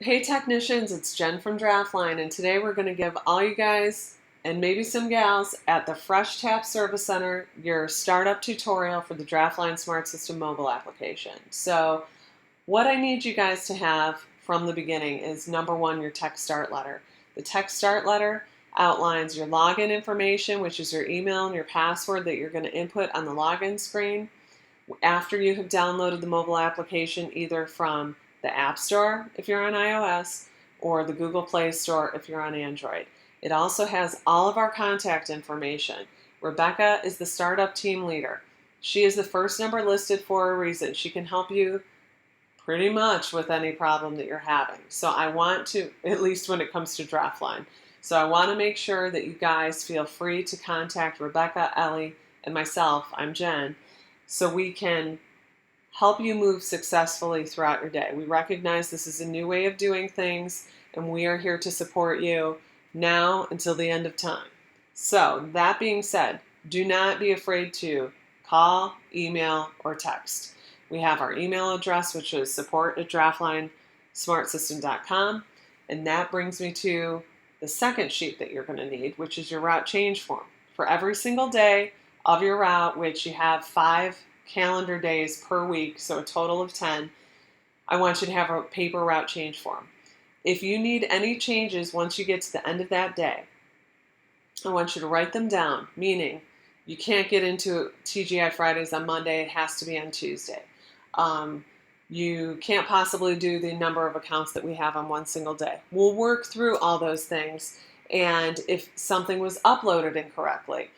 Hey technicians, it's Jen from DraftLine, and today we're going to give all you guys and maybe some gals at the Fresh Tap Service Center your startup tutorial for the DraftLine SmartSystem mobile application. So what I need you guys to have from the beginning is number one, your tech start letter. The tech start letter outlines your login information, which is your email and your password that you're going to input on the login screen after you have downloaded the mobile application, either from the App Store if you're on iOS or the Google Play Store if you're on Android. It also has all of our contact information. Rebecca is the startup team leader. She is the first number listed for a reason. She can help you pretty much with any problem that you're having. So I want to, at least when it comes to DraftLine, so I want to make sure that you guys feel free to contact Rebecca, Ellie, and myself, I'm Jen, so we can help you move successfully throughout your day. We recognize this is a new way of doing things, and we are here to support you now until the end of time. So that being said, do not be afraid to call, email, or text. We have our email address, which is support@draftlinesmartsystem.com, and that brings me to the second sheet that you're going to need, which is your route change form. For every single day of your route, which you have 5 calendar days per week, so a total of 10, I want you to have a paper route change form. If you need any changes once you get to the end of that day, I want you to write them down, meaning you can't get into TGI Fridays on Monday, it has to be on Tuesday. You can't possibly do the number of accounts that we have on one single day. We'll work through all those things, and if something was uploaded incorrectly,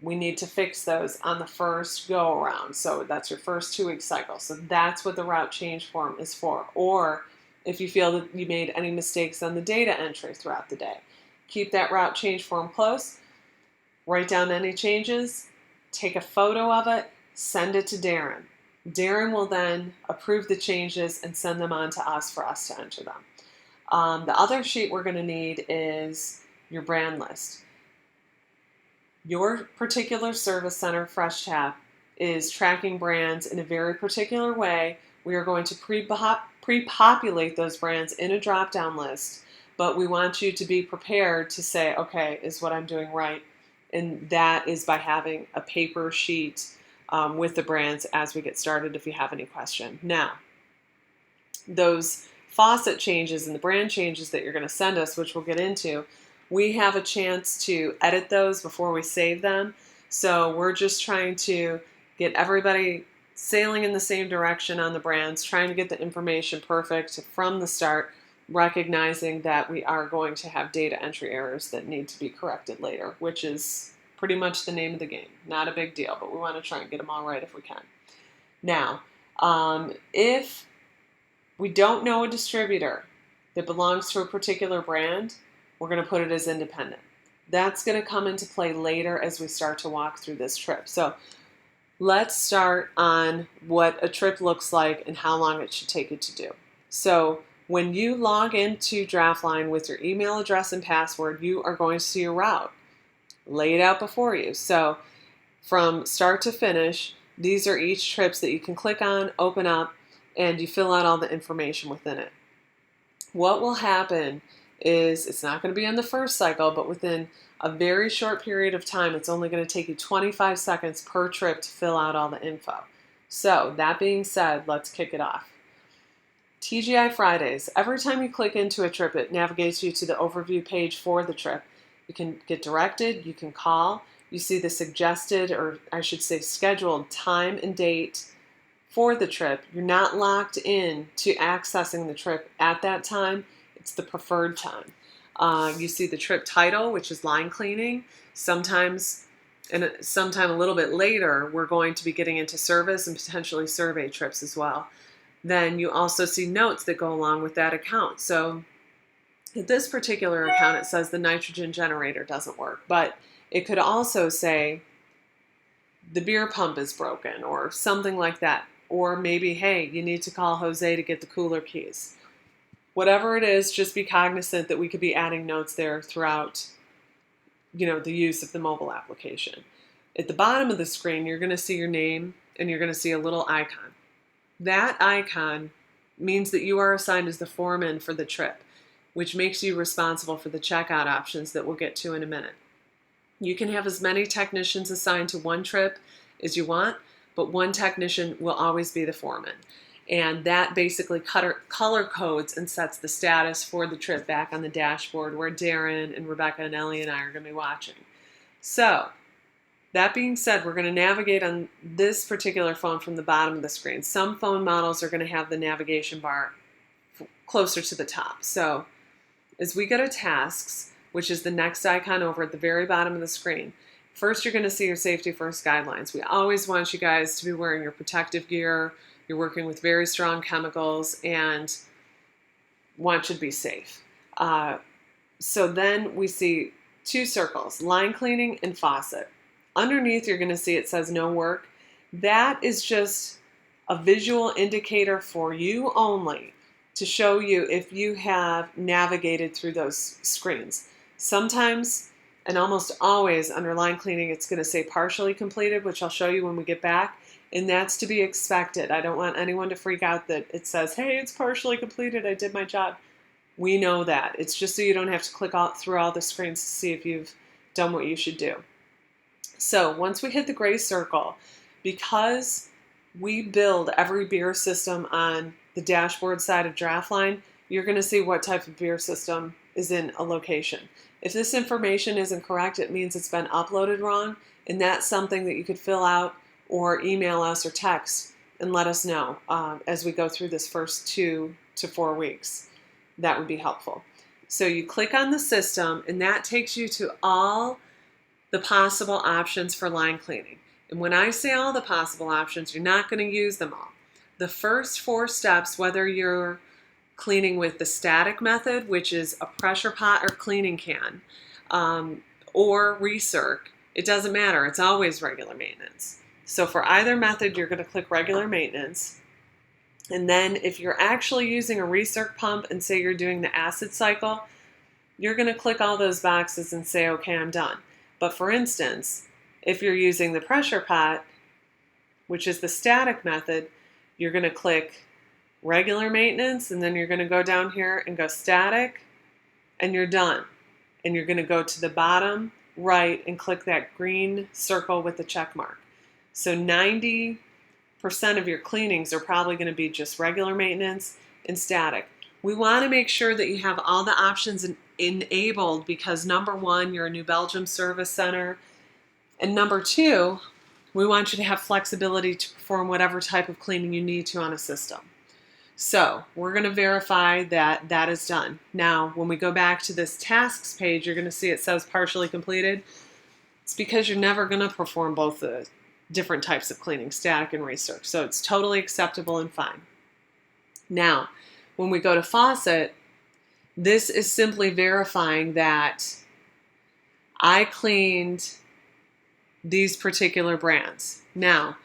we need to fix those on the first go around. So that's your first 2-week cycle. So that's what the route change form is for. Or if you feel that you made any mistakes on the data entry throughout the day, keep that route change form close, write down any changes, take a photo of it, send it to Darren. Darren will then approve the changes and send them on to us for us to enter them. The other sheet we're going to need is your brand list. Your particular service center, Fresh Tap, is tracking brands in a very particular way. We are going to pre-populate those brands in a drop-down list, but we want you to be prepared to say, okay, is what I'm doing right? And that is by having a paper sheet with the brands as we get started if you have any question. Now, those faucet changes and the brand changes that you're going to send us, which we'll get into, we have a chance to edit those before we save them. So we're just trying to get everybody sailing in the same direction on the brands, trying to get the information perfect from the start, recognizing that we are going to have data entry errors that need to be corrected later, which is pretty much the name of the game. Not a big deal, but we want to try and get them all right if we can. Now, if we don't know a distributor that belongs to a particular brand, we're going to put it as independent. That's going to come into play later as we start to walk through this trip. So let's start on what a trip looks like and how long it should take you to do. So when you log into DraftLine with your email address and password, you are going to see a route laid out before you. So from start to finish, these are each trips that you can click on, open up, and you fill out all the information within it. What will happen is it's not going to be on the first cycle, but within a very short period of time, it's only going to take you 25 seconds per trip to fill out all the info. So that being said, let's kick it off. TGI Fridays. Every time you click into a trip, it navigates you to the overview page for the trip. You can get directed, you can call, you see the suggested, or I should say scheduled time and date for the trip. You're not locked in to accessing the trip at that time. It's the preferred time. You see the trip title, which is line cleaning. Sometimes, and sometime a little bit later, we're going to be getting into service and potentially survey trips as well. Then you also see notes that go along with that account. So at this particular account, it says the nitrogen generator doesn't work, but it could also say the beer pump is broken or something like that. Or maybe, hey, you need to call Jose to get the cooler keys. Whatever it is, just be cognizant that we could be adding notes there throughout, the use of the mobile application. At the bottom of the screen, you're going to see your name and you're going to see a little icon. That icon means that you are assigned as the foreman for the trip, which makes you responsible for the checkout options that we'll get to in a minute. You can have as many technicians assigned to one trip as you want, but one technician will always be the foreman. And that basically color codes and sets the status for the trip back on the dashboard where Darren and Rebecca and Ellie and I are going to be watching. So, that being said, we're going to navigate on this particular phone from the bottom of the screen. Some phone models are going to have the navigation bar closer to the top. So, as we go to tasks, which is the next icon over at the very bottom of the screen, first you're going to see your safety first guidelines. We always want you guys to be wearing your protective gear. You're working with very strong chemicals and want you to be safe. So then we see two circles, line cleaning and faucet. Underneath you're going to see it says no work. That is just a visual indicator for you only to show you if you have navigated through those screens. Sometimes and almost always under line cleaning it's going to say partially completed, which I'll show you when we get back. And that's to be expected. I don't want anyone to freak out that it says, hey, it's partially completed, I did my job. We know that. It's just so you don't have to click through all the screens to see if you've done what you should do. So once we hit the gray circle, because we build every beer system on the dashboard side of DraftLine, you're going to see what type of beer system is in a location. If this information isn't correct, it means it's been uploaded wrong, and that's something that you could fill out or email us or text and let us know as we go through this first 2 to 4 weeks. That would be helpful. So you click on the system and that takes you to all the possible options for line cleaning. And when I say all the possible options, you're not going to use them all. The first 4 steps, whether you're cleaning with the static method, which is a pressure pot or cleaning can, or recirc, it doesn't matter. It's always regular maintenance. So for either method, you're going to click regular maintenance. And then if you're actually using a recirc pump and say you're doing the acid cycle, you're going to click all those boxes and say, okay, I'm done. But for instance, if you're using the pressure pot, which is the static method, you're going to click regular maintenance, and then you're going to go down here and go static, and you're done. And you're going to go to the bottom right and click that green circle with the check mark. So 90% of your cleanings are probably going to be just regular maintenance and static. We want to make sure that you have all the options enabled because number 1, you're a New Belgium service center. And number 2, we want you to have flexibility to perform whatever type of cleaning you need to on a system. So we're going to verify that that is done. Now, when we go back to this tasks page, you're going to see it says partially completed. It's because you're never going to perform both the different types of cleaning, static and recirc. So it's totally acceptable and fine. Now, when we go to faucet, this is simply verifying that I cleaned these particular brands. Now,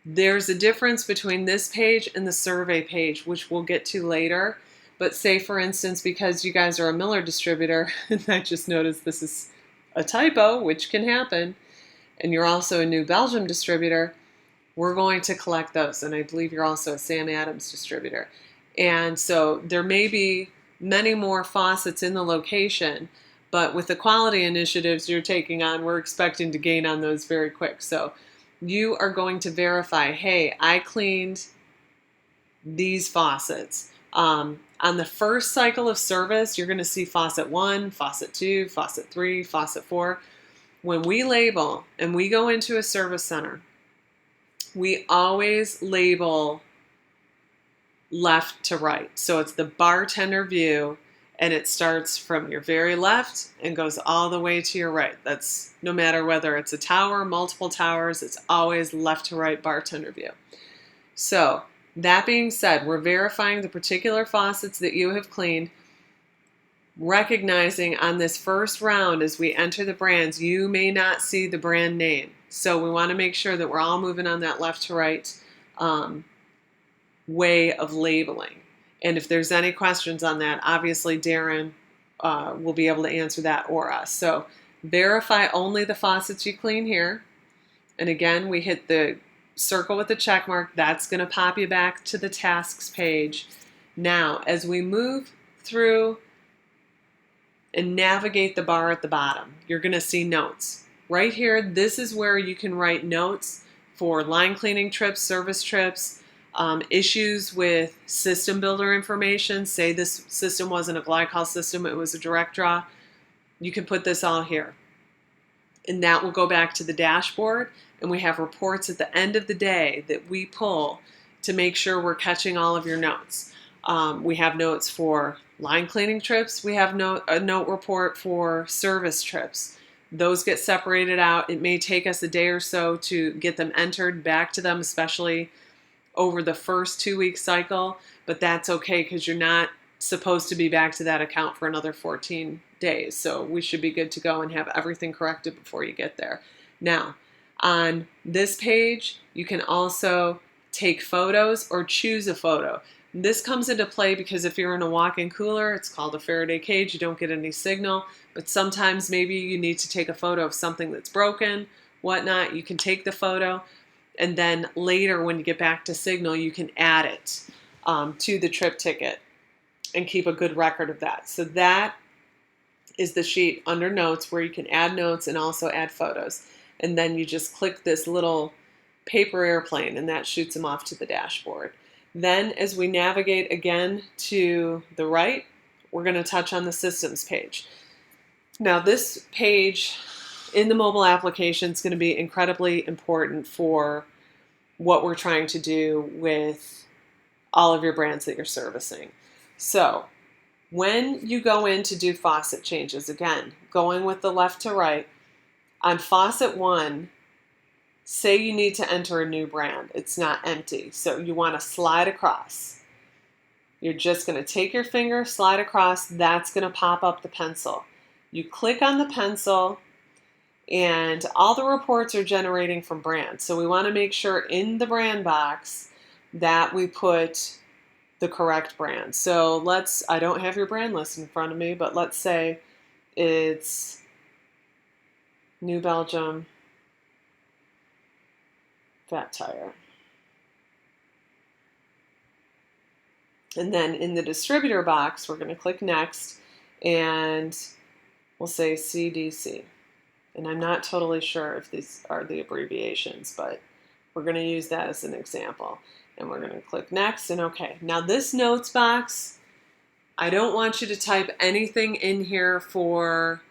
there's a difference between this page and the survey page, which we'll get to later. But say, for instance, because you guys are a Miller distributor, and I just noticed this is a typo, which can happen, and you're also a New Belgium distributor, we're going to collect those. And I believe you're also a Sam Adams distributor. And so there may be many more faucets in the location, but with the quality initiatives you're taking on, we're expecting to gain on those very quick. So you are going to verify, hey, I cleaned these faucets. On the first cycle of service, you're going to see faucet 1, faucet 2, faucet 3, faucet 4. When we label and we go into a service center, we always label left to right. So it's the bartender view, and it starts from your very left and goes all the way to your right. That's no matter whether it's a tower, multiple towers, it's always left to right bartender view. So that being said, we're verifying the particular faucets that you have cleaned, recognizing on this first round as we enter the brands, you may not see the brand name. So we want to make sure that we're all moving on that left to right way of labeling. And if there's any questions on that, obviously Darren will be able to answer that or us. So verify only the faucets you clean here. And again, we hit the circle with the check mark. That's going to pop you back to the tasks page. Now, as we move through and navigate the bar at the bottom, you're going to see notes. Right here, this is where you can write notes for line cleaning trips, service trips, issues with system builder information. Say this system wasn't a glycol system, it was a direct draw. You can put this all here. And that will go back to the dashboard, and we have reports at the end of the day that we pull to make sure we're catching all of your notes. We have notes for line cleaning trips. We have a note report for service trips. Those get separated out. It may take us a day or so to get them entered back to them, especially over the first 2-week cycle, but that's okay because you're not supposed to be back to that account for another 14 days. So we should be good to go and have everything corrected before you get there. Now, on this page, you can also take photos or choose a photo. This comes into play because if you're in a walk-in cooler, it's called a Faraday cage, you don't get any signal, but sometimes maybe you need to take a photo of something that's broken, whatnot. You can take the photo, and then later when you get back to signal, you can add it to the trip ticket and keep a good record of that. So that is the sheet under notes where you can add notes and also add photos. And then you just click this little paper airplane and that shoots them off to the dashboard. Then as we navigate again to the right, we're going to touch on the systems page. Now this page in the mobile application is going to be incredibly important for what we're trying to do with all of your brands that you're servicing. So when you go in to do faucet changes, again, going with the left to right, on faucet 1, say you need to enter a new brand. It's not empty, so you want to slide across. You're just going to take your finger, slide across, that's going to pop up the pencil. You click on the pencil, and all the reports are generating from brands. So we want to make sure in the brand box that we put the correct brand. So I don't have your brand list in front of me, but let's say it's New Belgium Fat Tire. And then in the distributor box, we're going to click next and we'll say CDC. And I'm not totally sure if these are the abbreviations, but we're going to use that as an example. And we're going to click next and okay. Now this notes box, I don't want you to type anything in here for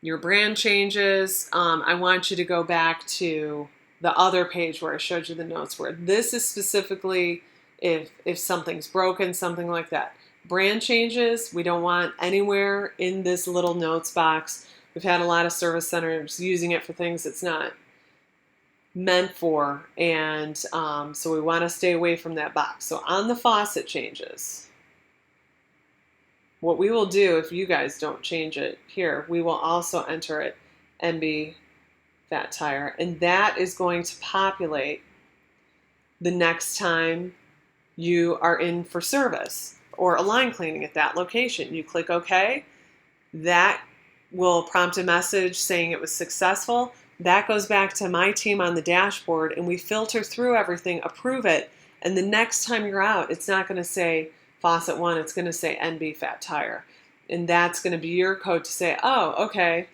your brand changes. I want you to go back to the other page where I showed you the notes where this is specifically if something's broken, something like that. Brand changes, we don't want anywhere in this little notes box. We've had a lot of service centers using it for things it's not meant for, and so we want to stay away from that box. So on the faucet changes, what we will do if you guys don't change it here, we will also enter it NB Fat Tire, and that is going to populate the next time you are in for service or a line cleaning at that location. You click OK, that will prompt a message saying it was successful. That goes back to my team on the dashboard, and we filter through everything, approve it, and the next time you're out, it's not going to say faucet 1, it's going to say NB Fat Tire. And that's going to be your code to say, oh, okay,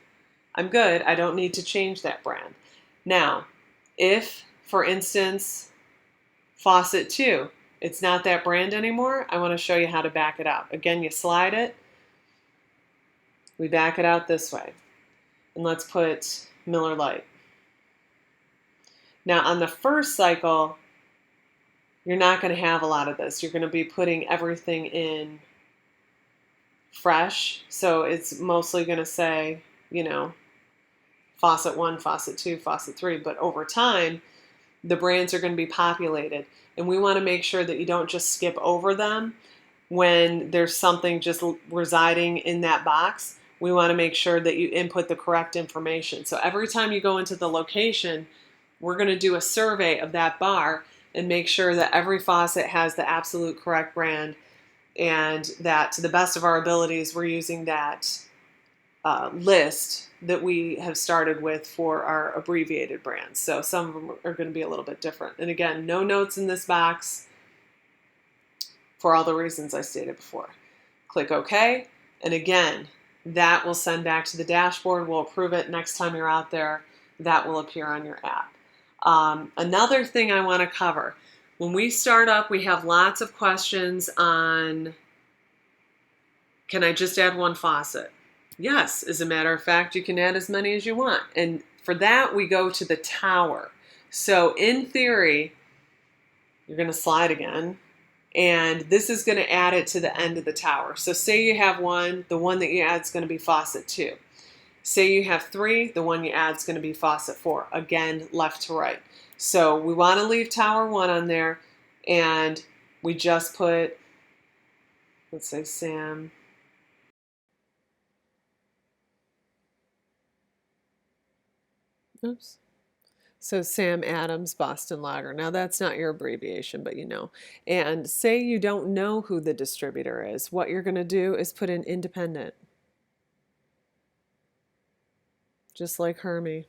I'm good. I don't need to change that brand. Now, if, for instance, faucet 2, it's not that brand anymore, I want to show you how to back it out. Again, you slide it. We back it out this way. And let's put Miller Lite. Now on the first cycle, you're not going to have a lot of this. You're going to be putting everything in fresh. So it's mostly going to say, faucet 1, faucet 2, faucet 3. But over time, the brands are going to be populated. And we want to make sure that you don't just skip over them when there's something just residing in that box. We want to make sure that you input the correct information. So every time you go into the location, we're going to do a survey of that bar and make sure that every faucet has the absolute correct brand and that to the best of our abilities, we're using that list that we have started with for our abbreviated brands. So some of them are going to be a little bit different. And again, no notes in this box for all the reasons I stated before. Click OK. And again, that will send back to the dashboard. We'll approve it next time you're out there. That will appear on your app. Another thing I want to cover. When we start up, we have lots of questions on, can I just add one faucet? Yes, as a matter of fact, you can add as many as you want. And for that, we go to the tower. So in theory, you're going to slide again, and this is going to add it to the end of the tower. So say you have one, the one that you add is going to be faucet 2. Say you have 3, the one you add is going to be faucet 4. Again, left to right. So we want to leave tower 1 on there, and we just put, let's say Sam. Oops. So Sam Adams Boston Lager. Now that's not your abbreviation, but you know. And say you don't know who the distributor is. What you're going to do is put in independent. Just like Hermie.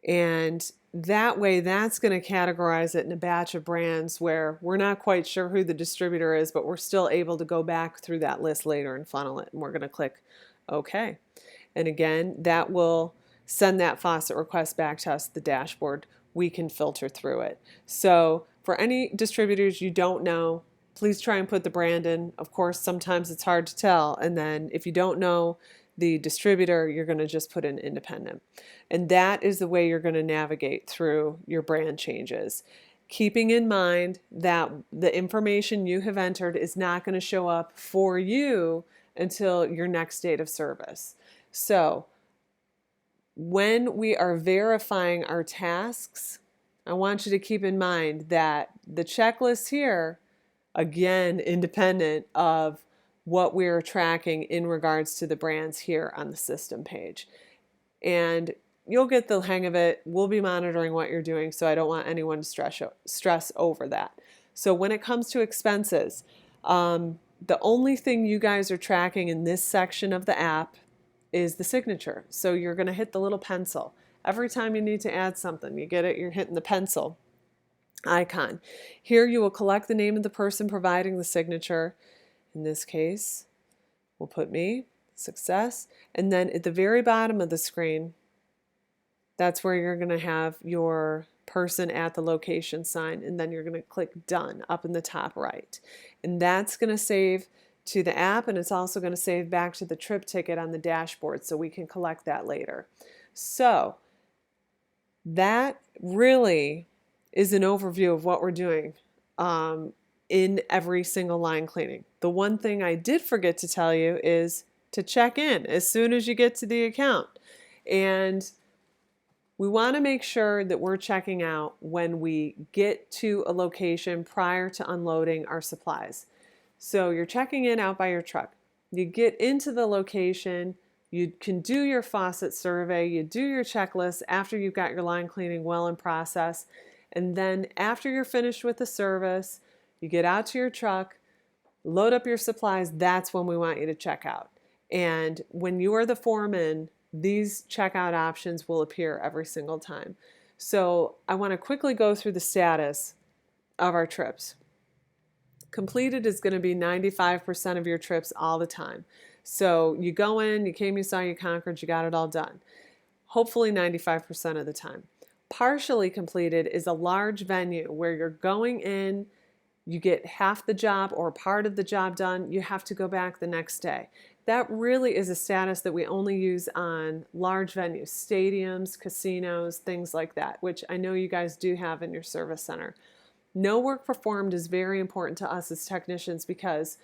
And that way, that's going to categorize it in a batch of brands where we're not quite sure who the distributor is, but we're still able to go back through that list later and funnel it. And we're going to click OK. And again, that will send that faucet request back to us, the dashboard. We can filter through it. So for any distributors you don't know, please try and put the brand in. Of course, sometimes it's hard to tell. And then if you don't know the distributor, you're going to just put in independent. And that is the way you're going to navigate through your brand changes. Keeping in mind that the information you have entered is not going to show up for you until your next date of service. So when we are verifying our tasks, I want you to keep in mind that the checklist here, again, independent of what we're tracking in regards to the brands here on the system page. And you'll get the hang of it. We'll be monitoring what you're doing, so I don't want anyone to stress over that. So when it comes to expenses, the only thing you guys are tracking in this section of the app is the signature. So you're going to hit the little pencil. Every time you need to add something, you get it, you're hitting the pencil icon. Here you will collect the name of the person providing the signature. In this case, we'll put me, success, and then at the very bottom of the screen, that's where you're going to have your person at the location sign, and then you're going to click done up in the top right. And that's going to save to the app, and it's also going to save back to the trip ticket on the dashboard so we can collect that later. So that really is an overview of what we're doing in every single line cleaning. The one thing I did forget to tell you is to check in as soon as you get to the account. And we want to make sure that we're checking out when we get to a location prior to unloading our supplies. So you're checking in out by your truck. You get into the location, you can do your faucet survey, you do your checklist after you've got your line cleaning well in process. And then after you're finished with the service, you get out to your truck, load up your supplies. That's when we want you to check out. And when you are the foreman, these checkout options will appear every single time. So I want to quickly go through the status of our trips. Completed is going to be 95% of your trips all the time. So you go in, you came, you saw, you conquered, you got it all done. Hopefully 95% of the time. Partially completed is a large venue where you're going in, you get half the job or part of the job done, you have to go back the next day. That really is a status that we only use on large venues, stadiums, casinos, things like that, which I know you guys do have in your service center. No work performed is very important to us as technicians because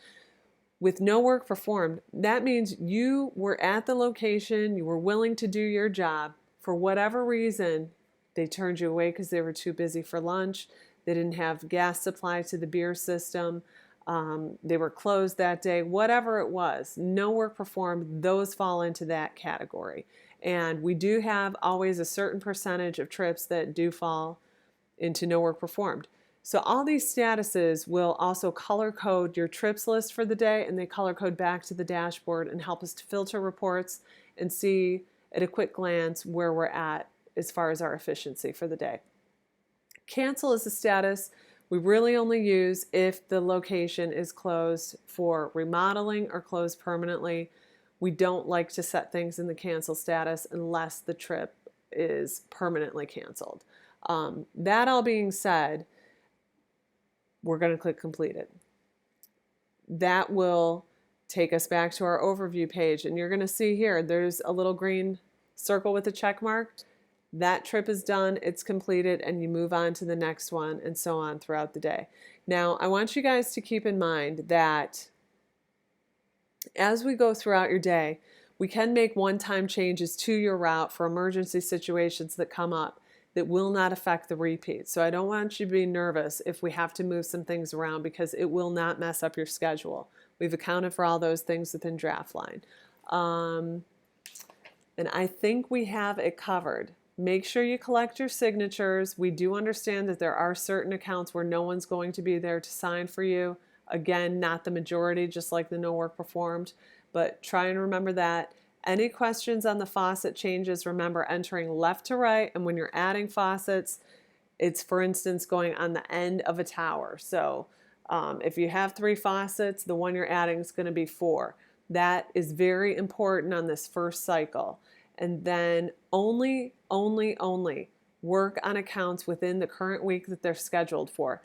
with no work performed, that means you were at the location, you were willing to do your job. For whatever reason, they turned you away because they were too busy for lunch. They didn't have gas supply to the beer system. They were closed that day. Whatever it was, no work performed, those fall into that category. And we do have always a certain percentage of trips that do fall into no work performed. So all these statuses will also color code your trips list for the day, and they color code back to the dashboard and help us to filter reports and see at a quick glance where we're at as far as our efficiency for the day. Cancel is a status we really only use if the location is closed for remodeling or closed permanently. We don't like to set things in the cancel status unless the trip is permanently canceled. That all being said, we're going to click completed. That will take us back to our overview page, and you're going to see here there's a little green circle with a check mark. That trip is done, it's completed, and you move on to the next one, and so on throughout the day. Now, I want you guys to keep in mind that as we go throughout your day, we can make one-time changes to your route for emergency situations that come up that will not affect the repeat. So I don't want you to be nervous if we have to move some things around, because it will not mess up your schedule. We've accounted for all those things within DraftLine. And I think we have it covered. Make sure you collect your signatures. We do understand that there are certain accounts where no one's going to be there to sign for you. Again, not the majority, just like the no work performed, but try and remember that. Any questions on the faucet changes, remember entering left to right, and when you're adding faucets, it's, for instance, going on the end of a tower. So if you have 3 faucets, the one you're adding is going to be 4. That is very important on this first cycle. And then only work on accounts within the current week that they're scheduled for.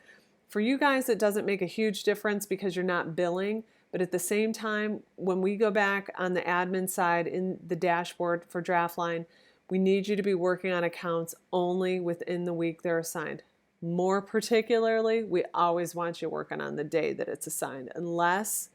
For you guys, it doesn't make a huge difference because you're not billing, but at the same time, when we go back on the admin side in the dashboard for DraftLine, we need you to be working on accounts only within the week they're assigned. More particularly, we always want you working on the day that it's assigned, unless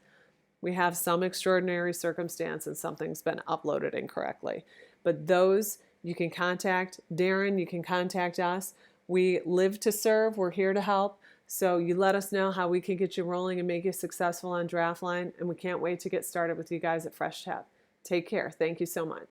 we have some extraordinary circumstance and something's been uploaded incorrectly. But those, you can contact Darren, you can contact us. We live to serve, we're here to help. So you let us know how we can get you rolling and make you successful on DraftLine, and we can't wait to get started with you guys at FreshTap. Take care. Thank you so much.